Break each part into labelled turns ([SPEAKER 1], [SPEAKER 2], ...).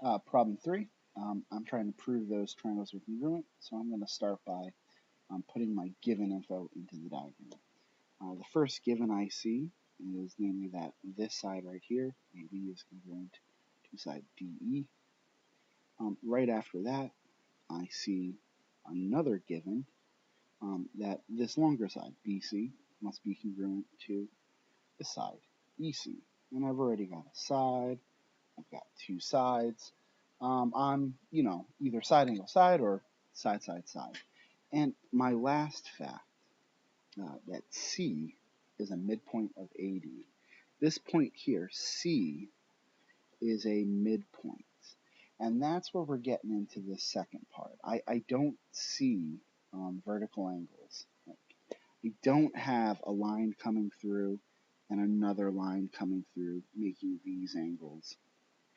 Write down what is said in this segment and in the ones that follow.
[SPEAKER 1] Problem 3, I'm trying to prove those triangles are congruent, so I'm going to start by putting my given info into the diagram. The first given I see is namely that this side right here, AB, is congruent to side DE. Right after that, I see another given that this longer side, BC, must be congruent to the side EC. And I've already got a side, I've got two sides. I'm, either side angle side or side side side. And my last fact, that C is a midpoint of AD. This point here, C, is a midpoint. And that's where we're getting into the second part. I don't see vertical angles. I don't have a line coming through and another line coming through making these angles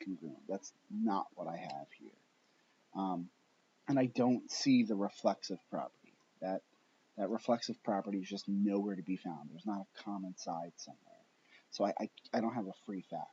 [SPEAKER 1] congruent. That's not what I have here. And I don't see the reflexive property. That reflexive property is just nowhere to be found. There's not a common side somewhere. So I don't have a free fact.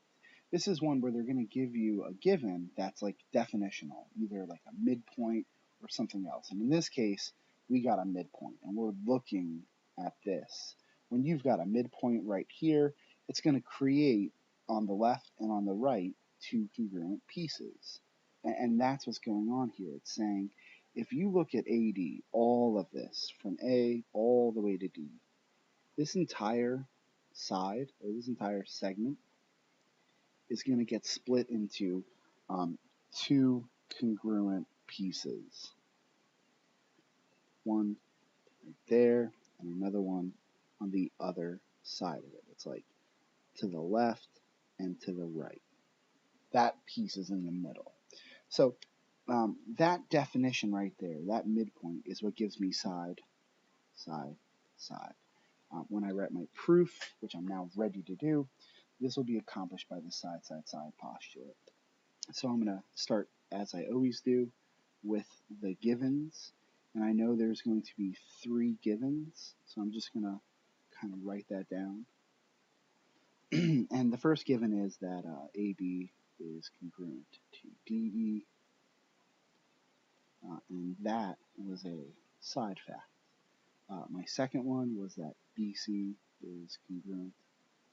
[SPEAKER 1] This is one where they're going to give you a given that's like definitional, either like a midpoint or something else. And in this case, we got a midpoint, and we're looking at this. When you've got a midpoint right here, it's going to create on the left and on the right two congruent pieces. And that's what's going on here. It's saying if you look at AD, all of this, from A all the way to D, this entire side, or this entire segment, is going to get split into two congruent pieces. One right there, and another one on the other side of it. It's like to the left and to the right. That piece is in the middle. So that definition right there, that midpoint, is what gives me side, side, side. When I write my proof, which I'm now ready to do, this will be accomplished by the side, side, side postulate. So I'm going to start, as I always do, with the givens. And I know there's going to be 3 givens, so I'm just going to kind of write that down. And the first given is that AB is congruent to DE, and that was a side fact. My second one was that BC is congruent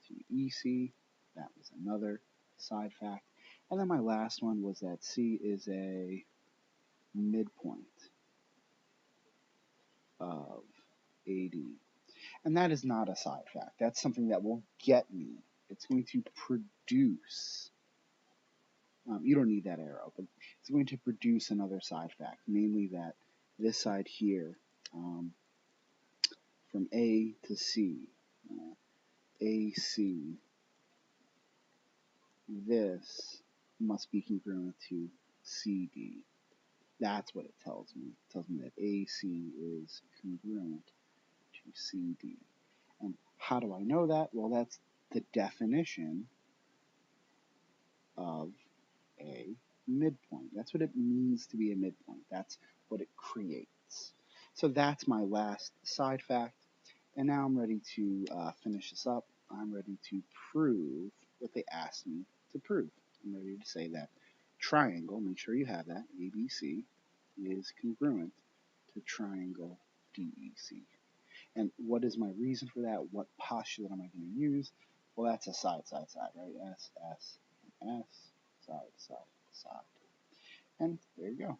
[SPEAKER 1] to EC. That was another side fact. And then my last one was that C is a midpoint of AD. And that is not a side fact. That's something that will get me. It's going to produce, you don't need that arrow, but it's going to produce another side fact, namely that this side here, from A to C, AC, this must be congruent to CD. That's what it tells me. It tells me that AC is congruent to CD. And how do I know that? Well, that's the definition of a midpoint. That's what it means to be a midpoint. That's what it creates. So that's my last side fact. And now I'm ready to finish this up. I'm ready to prove what they asked me to prove. I'm ready to say that triangle, make sure you have that, ABC, is congruent to triangle DEC. And what is my reason for that? What postulate am I going to use? Well, that's a side, side, side, right? S, S, and S, side, side, side. And there you go.